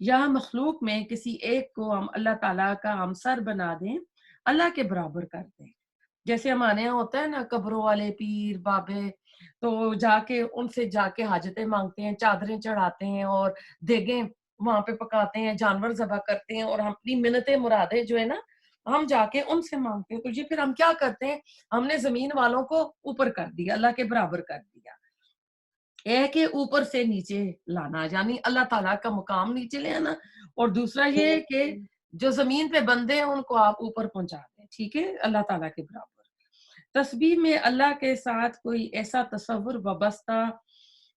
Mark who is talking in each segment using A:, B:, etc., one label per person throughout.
A: یا مخلوق میں کسی ایک کو ہم اللہ تعالیٰ کا ہمسر بنا دیں، اللہ کے برابر کر دیں. جیسے ہمارے یہاں ہوتا ہے نا قبروں والے پیر بابے، تو جا کے ان سے جا کے حاجتیں مانگتے ہیں، چادریں چڑھاتے ہیں اور دیگیں وہاں پہ پکاتے ہیں، جانور ذبح کرتے ہیں اور ہم اپنی منتیں مرادیں جو ہے نا ہم جا کے ان سے مانگتے ہیں. تو یہ پھر ہم کیا کرتے ہیں، ہم نے زمین والوں کو اوپر کر دیا، اللہ کے برابر کر دیا. ایک ہے اوپر سے نیچے لانا، یعنی اللہ تعالیٰ کا مقام نیچے لے آنا، اور دوسرا یہ کہ جو زمین پہ بندے ہیں ان کو آپ اوپر پہنچا دیں، ٹھیک ہے، اللہ تعالیٰ کے برابر. تسبیح میں اللہ کے ساتھ کوئی ایسا تصور وابستہ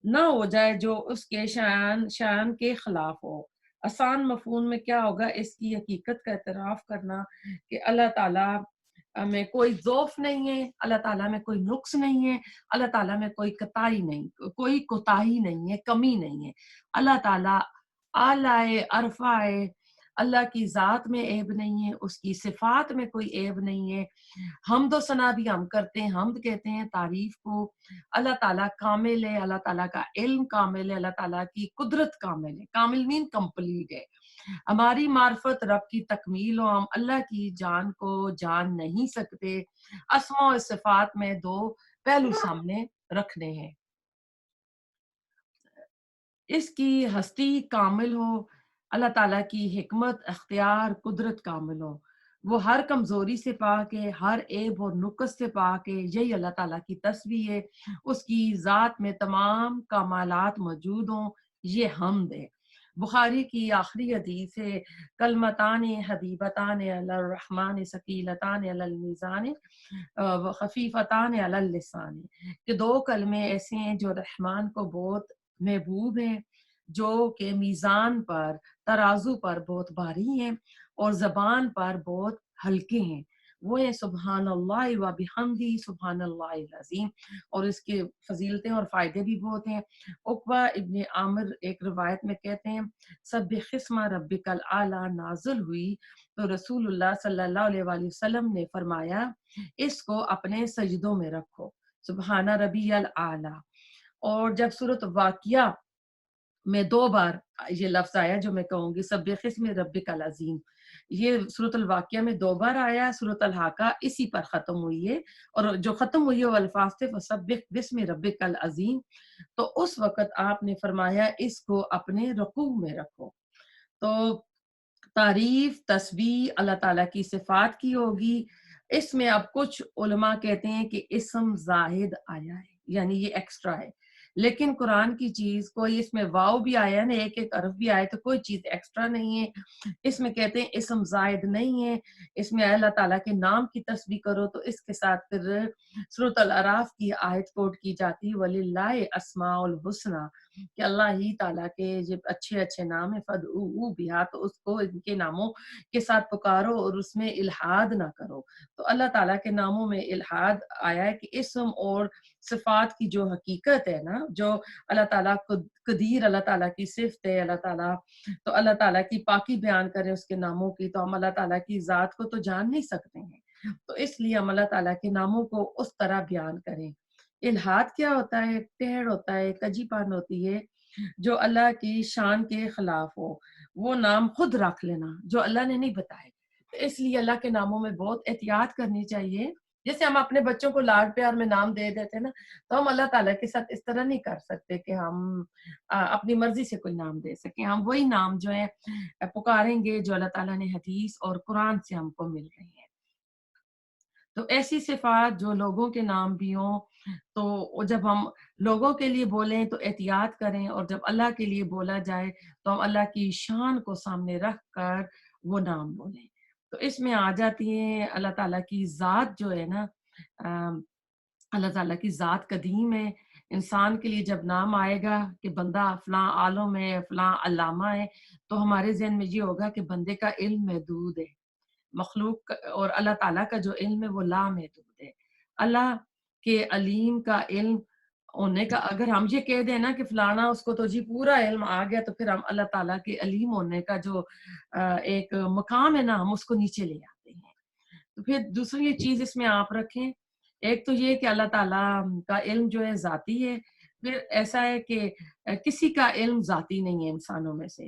A: نہ ہو جائے جو اس کے شان کے خلاف ہو. آسان مفہوم میں کیا ہوگا، اس کی حقیقت کا اعتراف کرنا کہ اللہ تعالیٰ میں کوئی ضعف نہیں ہے، اللہ تعالیٰ میں کوئی نقص نہیں ہے، اللہ تعالیٰ میں کوئی کوتاہی نہیں، کوئی کوتاہی نہیں ہے، کمی نہیں ہے. اللہ تعالیٰ اعلی عرفہ ہے، اللہ کی ذات میں عیب نہیں ہے، اس کی صفات میں کوئی عیب نہیں ہے. حمد و ثنا بھی ہم کرتے ہیں، حمد کہتے ہیں تعریف کو. اللہ تعالیٰ کامل ہے، اللہ تعالیٰ کا علم کامل ہے، اللہ تعالیٰ کی قدرت کامل ہے. کامل مین کمپلیٹ ہے. ہماری معرفت رب کی تکمیل ہو، ہم اللہ کی جان کو جان نہیں سکتے. اسماء و صفات میں دو پہلو سامنے رکھنے ہیں. اس کی ہستی کامل ہو، اللہ تعالیٰ کی حکمت اختیار قدرت کامل ہو. وہ ہر کمزوری سے پاک ہے، ہر عیب اور نقص سے پاک ہے. یہی اللہ تعالیٰ کی تسبیح ہے. اس کی ذات میں تمام کمالات موجود ہوں، یہ حمد ہے. بخاری کی آخری حدیث ہے، کلمتان حبیبتان علی الرحمن ثقیلتان علی المیزان خفیفتان علی اللسان، کہ دو کلمے ایسے ہیں جو رحمان کو بہت محبوب ہیں، جو کہ میزان پر ترازو پر بہت بھاری ہیں اور زبان پر بہت ہلکے ہیں. وہ ہیں سبحان اللہ و بحمدی سبحان اللہ العظیم. اور اس کے فضیلتیں اور فائدے بھی بہت ہیں. عقبہ ابن عامر ایک روایت میں کہتے ہیں سبح اسم ربک الاعلی نازل ہوئی تو رسول اللہ صلی اللہ علیہ وآلہ وسلم نے فرمایا اس کو اپنے سجدوں میں رکھو، سبحان ربی الاعلی. اور جب سورۃ واقعہ میں دو بار یہ لفظ آیا جو میں کہوں گی سبح اسم ربک العظیم، یہ سورۃ الواقعہ میں دو بار آیا. سورۃ الحاقہ اسی پر ختم ہوئی ہے، اور جو ختم ہوئی ہے وہ الفاظ تھے فسبح بسم ربک العظیم. تو اس وقت آپ نے فرمایا اس کو اپنے رکوع میں رکھو. تو تعریف تسبیح اللہ تعالیٰ کی صفات کی ہوگی. اس میں اب کچھ علماء کہتے ہیں کہ اسم زاہد آیا ہے، یعنی یہ ایکسٹرا ہے. لیکن قرآن کی چیز کوئی اس میں واو بھی آیا نا، ایک ایک حرف بھی آیا، تو کوئی چیز ایکسٹرا نہیں ہے. اس میں کہتے ہیں اسم زائد نہیں ہے. اس میں اللہ تعالیٰ کے نام کی تسبیح کرو تو اس کے ساتھ پھر سورۃ الاعراف کی آیت کوٹ کی جاتی وَلِلَّهِ اسماء الحسنی، کہ اللہ ہی تعالیٰ کے جو اچھے اچھے نام ہیں فَادْعُوهُ بِهَا، تو اس کو ان کے ناموں کے ساتھ پکارو اور اس میں الحاد نہ کرو. تو اللہ تعالیٰ کے ناموں میں الحاد آیا ہے کہ اسم اور صفات کی جو حقیقت ہے نا، جو اللہ تعالیٰ قدیر اللہ تعالیٰ کی صفت ہے، اللہ تعالیٰ تو اللہ تعالیٰ کی پاکی بیان کریں اس کے ناموں کی، تو ہم اللہ تعالیٰ کی ذات کو تو جان نہیں سکتے ہیں، تو اس لیے ہم اللہ تعالیٰ کے ناموں کو اس طرح بیان کریں. الحاد کیا ہوتا ہے؟ ٹیڑھ ہوتا ہے، کجی پان ہوتی ہے، جو اللہ کی شان کے خلاف ہو. وہ نام خود رکھ لینا جو اللہ نے نہیں بتائے. اس لیے اللہ کے ناموں میں بہت احتیاط کرنی چاہیے. جیسے ہم اپنے بچوں کو لاڈ پیار میں نام دے دیتے ہیں نا، تو ہم اللہ تعالیٰ کے ساتھ اس طرح نہیں کر سکتے کہ ہم اپنی مرضی سے کوئی نام دے سکیں. ہم وہی نام جو ہے پکاریں گے جو اللہ تعالیٰ نے حدیث اور قرآن سے ہم کو مل رہی ہیں. تو ایسی صفات جو لوگوں کے نام بھی ہوں، تو جب ہم لوگوں کے لیے بولیں تو احتیاط کریں، اور جب اللہ کے لیے بولا جائے تو ہم اللہ کی شان کو سامنے رکھ کر وہ نام بولیں. تو اس میں آ جاتی ہے اللہ تعالیٰ کی ذات جو ہے نا، اللہ تعالیٰ کی ذات قدیم ہے. انسان کے لیے جب نام آئے گا کہ بندہ فلاں عالم ہے، فلاں علامہ ہے، تو ہمارے ذہن میں یہ ہوگا کہ بندے کا علم محدود ہے. مخلوق اور اللہ تعالیٰ کا جو علم ہے وہ لامحدود ہے. اللہ کے علیم کا علم ہونے کا اگر ہم یہ کہہ دیں نا کہ فلانا اس کو تو جی پورا علم آ گیا، تو پھر ہم اللہ تعالیٰ کے علیم ہونے کا جو ایک مقام ہے نا، ہم اس کو نیچے لے آتے ہیں. تو پھر دوسری یہ چیز اس میں آپ رکھیں، ایک تو یہ کہ اللہ تعالیٰ کا علم جو ہے ذاتی ہے. پھر ایسا ہے کہ کسی کا علم ذاتی نہیں ہے انسانوں میں سے.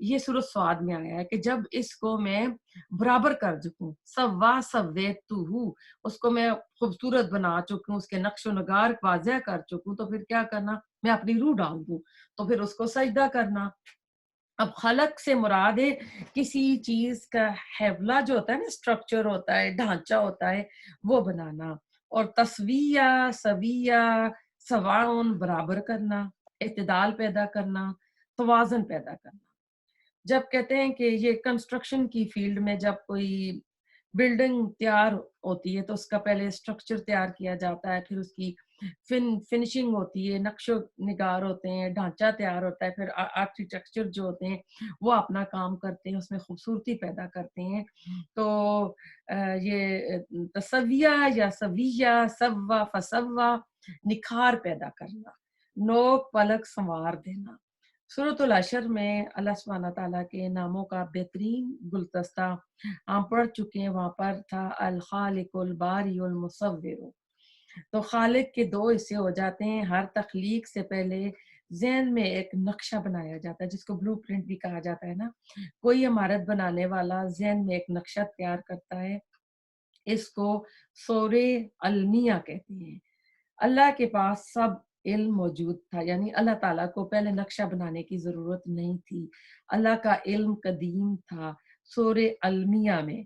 A: یہ سورۃ سعد میں آیا ہے کہ جب اس کو میں برابر کر چکوں، سوا سویتہ، اس کو میں خوبصورت بنا چکوں، اس کے نقش و نگار واضح کر چکوں، تو پھر کیا کرنا، میں اپنی روح ڈال دوں، تو پھر اس کو سجدہ کرنا۔ اب خلق سے مراد ہے کسی چیز کا حیولہ جو ہوتا ہے نا، اسٹرکچر ہوتا ہے، ڈھانچہ ہوتا ہے، وہ بنانا۔ اور تسویہ، سویہ، سواؤن برابر کرنا، اعتدال پیدا کرنا، توازن پیدا کرنا۔ جب کہتے ہیں کہ یہ کنسٹرکشن کی فیلڈ میں جب کوئی بلڈنگ تیار ہوتی ہے تو اس کا پہلے اسٹرکچر تیار کیا جاتا ہے، پھر اس کی فنشنگ ہوتی ہے، نقش و نگار ہوتے ہیں، ڈھانچہ تیار ہوتا ہے، پھر آرکیٹیکچر جو ہوتے ہیں وہ اپنا کام کرتے ہیں، اس میں خوبصورتی پیدا کرتے ہیں۔ تو یہ تسویہ یا سویہ، سوا فسوا، نکھار پیدا کرنا، نوک پلک سنوار دینا۔ سورۃ الحشر میں اللہ سبحانہ تعالیٰ کے ناموں کا بہترین گلدستہ ہم پڑھ چکے ہیں، وہاں پر تھا الخالق الباری المصور۔ تو خالق کے دو حصے ہو جاتے ہیں، ہر تخلیق سے پہلے ذہن میں ایک نقشہ بنایا جاتا ہے، جس کو بلو پرنٹ بھی کہا جاتا ہے نا۔ کوئی عمارت بنانے والا ذہن میں ایک نقشہ تیار کرتا ہے، اس کو سورہ المیہ کہتے ہیں۔ اللہ کے پاس سب علم موجود تھا، یعنی اللہ تعالیٰ کو پہلے نقشہ بنانے کی ضرورت نہیں تھی، اللہ کا علم قدیم تھا سورہ المیہ میں۔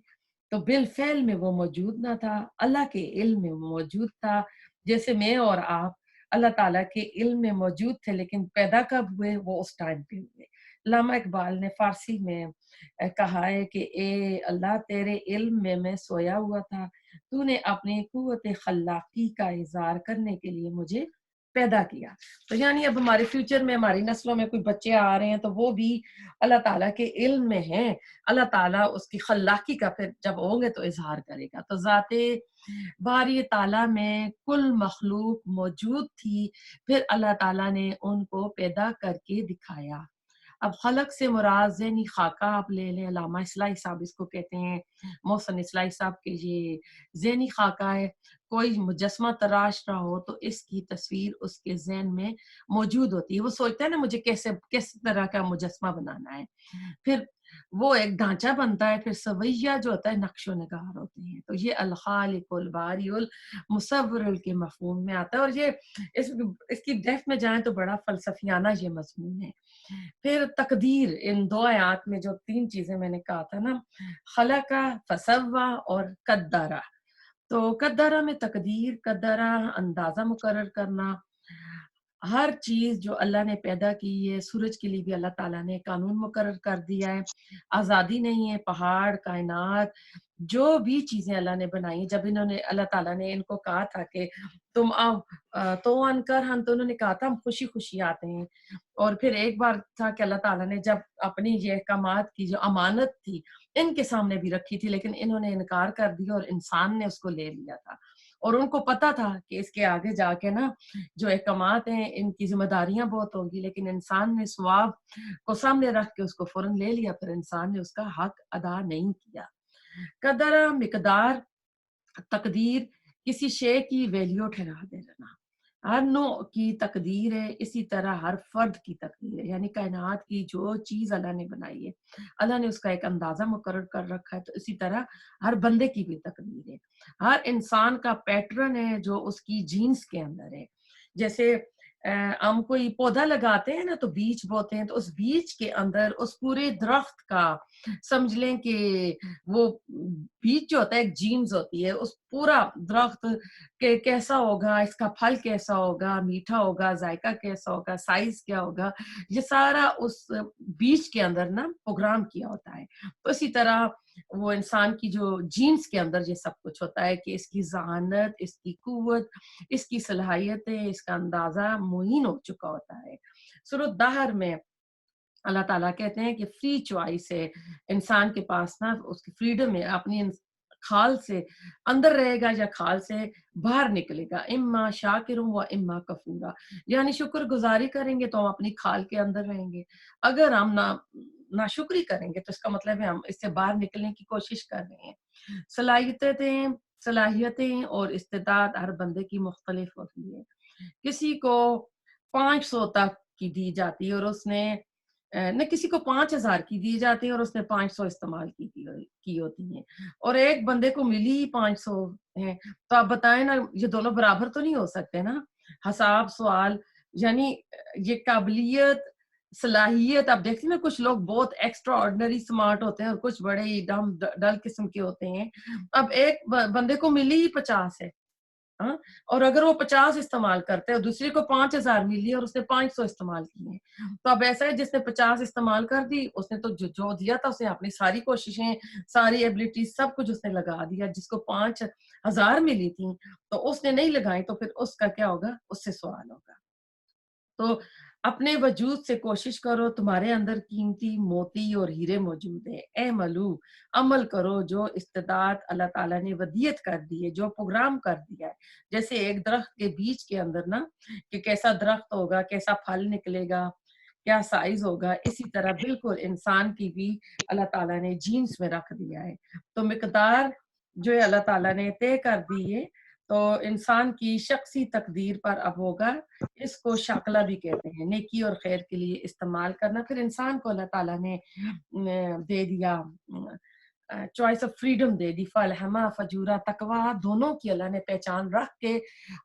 A: تو بالفعل میں وہ موجود نہ تھا، اللہ کے علم میں وہ موجود تھا۔ جیسے میں اور آپ اللہ تعالیٰ کے علم میں موجود تھے، لیکن پیدا کب ہوئے، وہ اس ٹائم پہ ہوئے۔ علامہ اقبال نے فارسی میں کہا ہے کہ اے اللہ، تیرے علم میں سویا ہوا تھا، تو نے اپنی قوت خلاقی کا اظہار کرنے کے لیے مجھے پیدا کیا۔ تو یعنی اب ہمارے فیوچر میں ہماری نسلوں میں کوئی بچے آ رہے ہیں تو وہ بھی اللہ تعالیٰ کے علم میں ہیں، اللہ تعالیٰ اس کی خلاقی کا پھر جب ہوں گے تو اظہار کرے گا۔ تو ذات باری تعالیٰ میں کل مخلوق موجود تھی، پھر اللہ تعالیٰ نے ان کو پیدا کر کے دکھایا۔ اب خلق سے مراد ذہنی خاکہ آپ لے لیں، علامہ اصلاحی صاحب اس کو کہتے ہیں، محسن اصلاحی صاحب کے یہ ذہنی خاکہ ہے۔ کوئی مجسمہ تراش رہا ہو تو اس کی تصویر اس کے ذہن میں موجود ہوتی ہے، وہ سوچتا ہے نا مجھے کس طرح کا مجسمہ بنانا ہے، پھر وہ ایک ڈھانچہ بنتا ہے، پھر سویہ جو ہوتا ہے نقش و نگار ہوتے ہیں۔ تو یہ الخالق الباری المصور کے مفہوم میں آتا ہے، اور یہ اس کی ڈیپتھ میں جائیں تو بڑا فلسفیانہ یہ مضمون ہے۔ پھر تقدیر، ان دو آیات میں جو تین چیزیں میں نے کہا تھا نا، خلقہ، فسوا اور قدرہ۔ تو قدرہ میں تقدیر، قدرہ اندازہ مقرر کرنا۔ ہر چیز جو اللہ نے پیدا کی ہے، سورج کے لیے بھی اللہ تعالیٰ نے قانون مقرر کر دیا ہے، آزادی نہیں ہے، پہاڑ، کائنات، جو بھی چیزیں اللہ نے بنائی، جب اللہ تعالیٰ نے ان کو کہا تھا کہ تم آؤ تو ان کر ہم، تو انہوں نے کہا تھا ہم خوشی خوشی آتے ہیں۔ اور پھر ایک بار تھا کہ اللہ تعالیٰ نے جب اپنی یہ احکامات کی جو امانت تھی ان کے سامنے بھی رکھی تھی، لیکن انہوں نے انکار کر دیا اور انسان نے اس کو لے لیا تھا، اور ان کو پتا تھا کہ اس کے آگے جا کے نا جو احکامات ہیں ان کی ذمہ داریاں بہت ہوں گی، لیکن انسان نے ثواب کو سامنے رکھ کے اس کو فوراً لے لیا، پھر انسان نے اس کا حق ادا نہیں کیا۔ قدر، مقدار، تقدیر، کسی شے کی ویلیو ٹھہرا دینا۔ ہر نوع کی تقدیر ہے، اسی طرح ہر فرد کی تقدیر ہے، یعنی کائنات کی جو چیز اللہ نے بنائی ہے اللہ نے اس کا ایک اندازہ مقرر کر رکھا ہے، تو اسی طرح ہر بندے کی بھی تقدیر ہے۔ ہر انسان کا پیٹرن ہے جو اس کی جینز کے اندر ہے۔ جیسے ہم کوئی پودا لگاتے ہیں نا تو بیج بوتے ہیں، تو اس بیج کے اندر اس پورے درخت کا سمجھ لیں کہ وہ بیج جو ہوتا ہے ایک جینز ہوتی ہے، اس پورا درخت کہ کیسا ہوگا، اس کا پھل کیسا ہوگا، میٹھا ہوگا، ذائقہ کیسا ہوگا، سائز کیا ہوگا، یہ سارا اس بیج کے اندر نا پروگرام کیا ہوتا ہے۔ تو اسی طرح وہ انسان کی جو جینز کے اندر یہ سب کچھ ہوتا ہے کہ اس کی ذہانت، اس کی قوت، اس کی صلاحیتیں، اس کا اندازہ معین ہو چکا ہوتا ہے۔ سورۃ دہر میں اللہ تعالیٰ کہتے ہیں کہ فری چوائس ہے انسان کے پاس نا، اس کی فریڈم ہے، اپنی کھال سے اندر رہے گا یا کھال سے باہر نکلے گا، اما شاکروں و اما کفورا، یعنی شکر گزاری کریں گے تو ہم اپنی کھال کے اندر رہیں گے، اگر ہم ناشکری کریں گے تو اس کا مطلب ہے ہم اس سے باہر نکلنے کی کوشش کر رہے ہیں۔ صلاحیتیں اور استعداد ہر بندے کی مختلف ہوتی ہے، کسی کو 500 تک کی دی جاتی ہے اور اس نے نہ کسی کو 5,000 کی دی جاتی ہیں اور اس نے 500 استعمال کی ہوتی ہیں، اور ایک بندے کو ملی ہی 500 ہیں، تو آپ بتائیں نا یہ دونوں برابر تو نہیں ہو سکتے نا. حساب سوال یعنی یہ قابلیت صلاحیت آپ دیکھتے ہیں نا، کچھ لوگ بہت ایکسٹرا آرڈنری سمارٹ ہوتے ہیں اور کچھ بڑے ہی ڈم ڈل قسم کے ہوتے ہیں. اب ایک بندے کو ملی ہی 50 ہے، ہاں، اور اگر وہ 50 استعمال کرتے ہیں اور دوسرے کو 5,000 ملی اور اس نے 500 استعمال کیے، تو اب ایسا ہے جس نے 50 استعمال کر دی، اس نے تو جو دیا تھا اسے اپنی ساری کوششیں ساری ایبلٹیز سب کچھ اس نے لگا دیا. جس کو 5,000 ملی تھی تو اس نے نہیں لگائی، تو پھر اس کا کیا ہوگا؟ اس سے سوال ہوگا. تو اپنے وجود سے کوشش کرو، تمہارے اندر قیمتی موتی اور ہیرے موجود ہیں. اعملو، عمل کرو جو استعداد اللہ تعالیٰ نے ودیت کر دی ہے، جو پروگرام کر دیا ہے. جیسے ایک درخت کے بیج کے اندر نا کہ کیسا درخت ہوگا، کیسا پھل نکلے گا، کیا سائز ہوگا، اسی طرح بالکل انسان کی بھی اللہ تعالیٰ نے جینز میں رکھ دیا ہے. تو مقدار جو ہے اللہ تعالیٰ نے طے کر دی ہے، تو انسان کی شخصی تقدیر پر اب ہوگا. اس کو شاکلہ بھی کہتے ہیں، نیکی اور خیر کے لیے استعمال کرنا. پھر انسان کو اللہ تعالیٰ نے دے دیا چوائس آف فریڈم دے دی. فالہمہ فجورا تقویٰ دونوں کی اللہ نے پہچان رکھ کے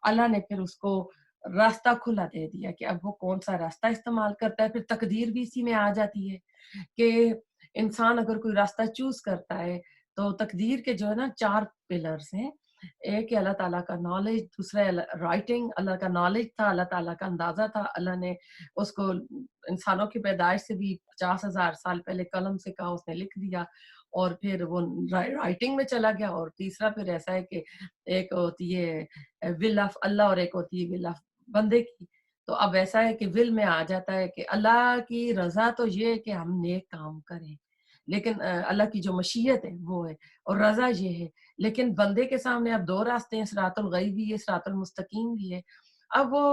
A: اللہ نے پھر اس کو راستہ کھلا دے دیا کہ اب وہ کون سا راستہ استعمال کرتا ہے. پھر تقدیر بھی اسی میں آ جاتی ہے کہ انسان اگر کوئی راستہ چوز کرتا ہے تو تقدیر کے جو ہے نا 4 پلرز ہیں. ایک ہے اللہ تعالیٰ کا نالج، دوسرا رائٹنگ، اللہ کا نالج تھا، اللہ تعالیٰ کا اندازہ تھا. اللہ نے اس کو انسانوں کی پیدائش سے بھی 50,000 سال پہلے قلم سے کہا، اس نے لکھ دیا، اور پھر وہ رائٹنگ میں چلا گیا. اور تیسرا پھر ایسا ہے کہ ایک ہوتی ہے ول آف اللہ اور ایک ہوتی ہے ول آف بندے کی. تو اب ایسا ہے کہ ول میں آ جاتا ہے کہ اللہ کی رضا تو یہ ہے کہ ہم نیک کام کریں، لیکن اللہ کی جو مشیت ہے وہ ہے، اور رضا یہ ہے. لیکن بندے کے سامنے اب 2 راستے ہیں، صراط الغی بھی ہے، صراط المستقیم بھی ہے. اب وہ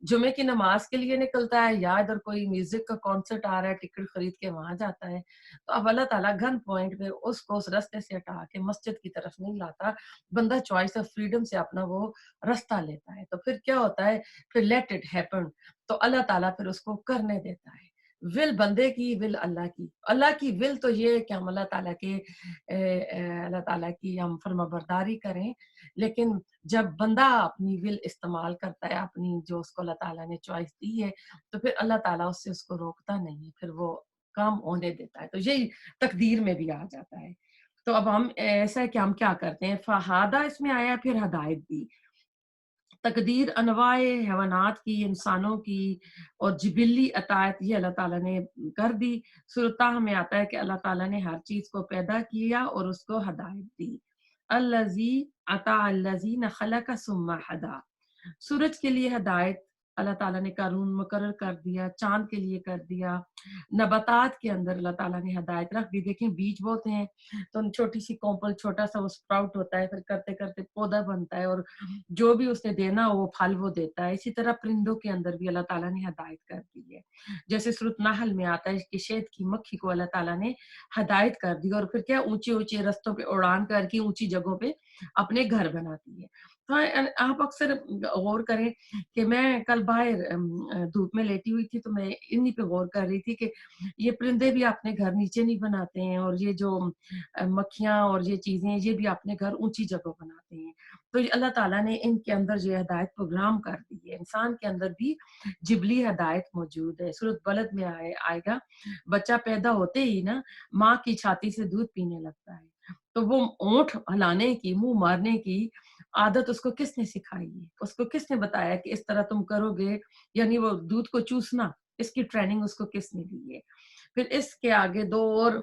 A: جمعے کی نماز کے لیے نکلتا ہے یا ادھر کوئی میوزک کا کانسرٹ آ رہا ہے، ٹکٹ خرید کے وہاں جاتا ہے. تو اب اللہ تعالیٰ گن پوائنٹ پہ اس کو اس رستے سے ہٹا کے مسجد کی طرف نہیں لاتا. بندہ چوائس آف فریڈم سے اپنا وہ رستہ لیتا ہے. تو پھر کیا ہوتا ہے؟ پھر لیٹ اٹ ہیپن، تو اللہ تعالیٰ پھر اس کو کرنے دیتا ہے. ول بندے کی، ول اللہ کی. اللہ کی ول تو یہ ہے کہ ہم اللہ تعالیٰ کی ہم فرما برداری کریں. لیکن جب بندہ اپنی ول استعمال کرتا ہے، اپنی جو اس کو اللہ تعالیٰ نے چوائس دی ہے، تو پھر اللہ تعالیٰ اس سے اس کو روکتا نہیں ہے، پھر وہ کام ہونے دیتا ہے. تو یہی تقدیر میں بھی آ جاتا ہے. تو اب ہم ایسا ہے کہ ہم کیا کرتے ہیں؟ فہادہ اس میں آیا، پھر ہدایت دی. تقدیر انواع حیوانات کی، انسانوں کی اور جبلی عطایت یہ اللہ تعالیٰ نے کر دی. سورۃ طٰ میں آتا ہے کہ اللہ تعالیٰ نے ہر چیز کو پیدا کیا اور اس کو ہدایت دی. الذی عطا الذین خلق ثم ہدی. سورج کے لیے ہدایت اللہ تعالیٰ نے قانون مقرر کر دیا، چاند کے لیے کر دیا. نباتات کے اندر اللہ تعالیٰ نے ہدایت رکھ دی. دیکھیں بیج بوتے ہیں تو چھوٹی سی کومپل، چھوٹا سا وہ سپراؤٹ ہوتا ہے، پھر کرتے کرتے پودا بنتا ہے، اور جو بھی اس نے دینا وہ پھل وہ دیتا ہے. اسی طرح پرندوں کے اندر بھی اللہ تعالیٰ نے ہدایت کر دی ہے. جیسے سورۃ نحل میں آتا ہے کہ شہد کی مکھی کو اللہ تعالیٰ نے ہدایت کر دی، اور پھر کیا اونچے اونچے رستوں پہ اڑان کر کے اونچی جگہوں پہ اپنے گھر بناتی ہے. تو آپ اکثر غور کریں کہ میں کل باہر دھوپ میں لیٹی ہوئی تھی تو میں انہی پہ غور کر رہی تھی کہ یہ پرندے بھی اپنے گھر نیچے نہیں بناتے ہیں، اور یہ جو مکھیاں اور یہ چیزیں یہ بھی اپنے گھر اونچی جگہ بناتے ہیں. تو اللہ تعالیٰ نے ان کے اندر یہ ہدایت پروگرام کر دی ہے. انسان کے اندر بھی جبلی ہدایت موجود ہے. سورۃ بلد میں آئے گا، بچہ پیدا ہوتے ہی نا ماں کی چھاتی سے دودھ پینے لگتا ہے. تو وہ اونٹ ہلانے کی، منہ مارنے کی عادت اس کو کس نے سکھائی ہے؟ اس کو کس نے بتایا کہ اس طرح تم کرو گے، یعنی وہ دودھ کو چوسنا، اس کی ٹریننگ اس کو کس نے دی ہے؟ پھر اس کے آگے 2 اور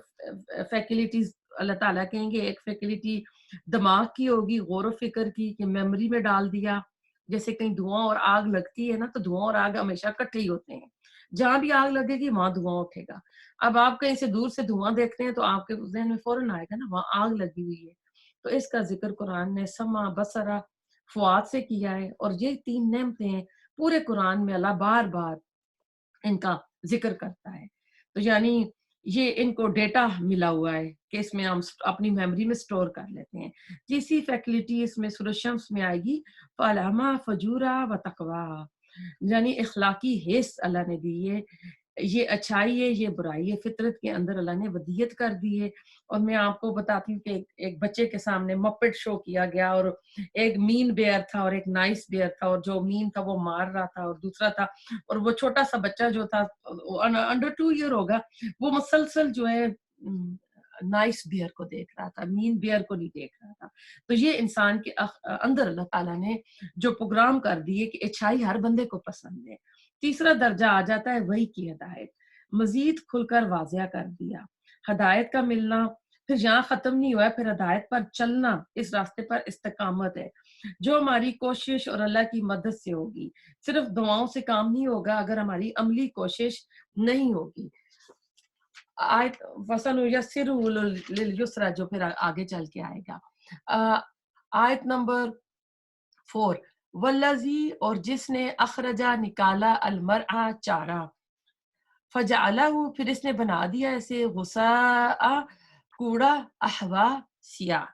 A: فیکلٹیز اللہ تعالیٰ کہیں گے. ایک فیکلٹی دماغ کی ہوگی، غور و فکر کی، کہ میموری میں ڈال دیا. جیسے کہیں دھواں اور آگ لگتی ہے نا، تو دھواں اور آگ ہمیشہ اکٹھے ہی ہوتے ہیں. جہاں بھی آگ لگے گی وہاں دھواں اٹھے گا. اب آپ کہیں سے دور سے دھواں دیکھتے ہیں تو آپ کے ذہن میں فوراً آئے گا نا وہاں آگ لگی ہوئی ہے. تو اس کا ذکر قرآن نے سمع، بصرہ، فؤاد سے کیا ہے. اور یہ 3 نعمتیں ہیں پورے قرآن میں اللہ بار بار ان کا ذکر کرتا ہے. تو یعنی یہ ان کو ڈیٹا ملا ہوا ہے کہ اس میں ہم اپنی میموری میں سٹور کر لیتے ہیں. تیسری فیکلٹی اس میں سورۃ شمس میں آئے گی، فَأَلْهَمَهَا فُجُورَهَا وَتَقْوَاهَا. یعنی اخلاقی حس اللہ نے دی ہے. یہ اچھائی ہے، یہ برائی ہے، فطرت کے اندر اللہ نے ودیت کر دی ہے۔ اور میں آپ کو بتاتی ہوں کہ ایک بچے کے سامنے مپٹ شو کیا گیا، اور ایک مین بیئر تھا اور ایک نائس بیئر تھا، اور جو مین تھا وہ مار رہا تھا اور دوسرا تھا، اور وہ چھوٹا سا بچہ جو تھا انڈر 2 ایئر ہوگا، وہ مسلسل جو ہے نائس بیئر کو دیکھ رہا تھا، مین بیئر کو نہیں دیکھ رہا تھا۔ تو یہ انسان کے اندر اللہ تعالیٰ نے جو پروگرام کر دیے کہ اچھائی ہر بندے کو پسند ہے۔ تیسرا درجہ آ جاتا ہے وحی کی ہدایت، مزید کھل کر واضح کر دیا ہدایت کا ملنا۔ پھر یہاں ختم نہیں ہوا ہے، پھر ہدایت پر چلنا، اس راستے پر استقامت ہے جو ہماری کوشش اور اللہ کی مدد سے ہوگی۔ صرف دعاؤں سے کام نہیں ہوگا اگر ہماری عملی کوشش نہیں ہوگی۔ آیت وسن یسر للیسرا جو پھر آگے چل کے آئے گا۔ آیت نمبر 4، والذی اور جس نے اخرجا نکالا المرعى چارہ، فجعلہ پھر اس نے بنا دیا اسے غثاء کوڑا، احوا سیاہ۔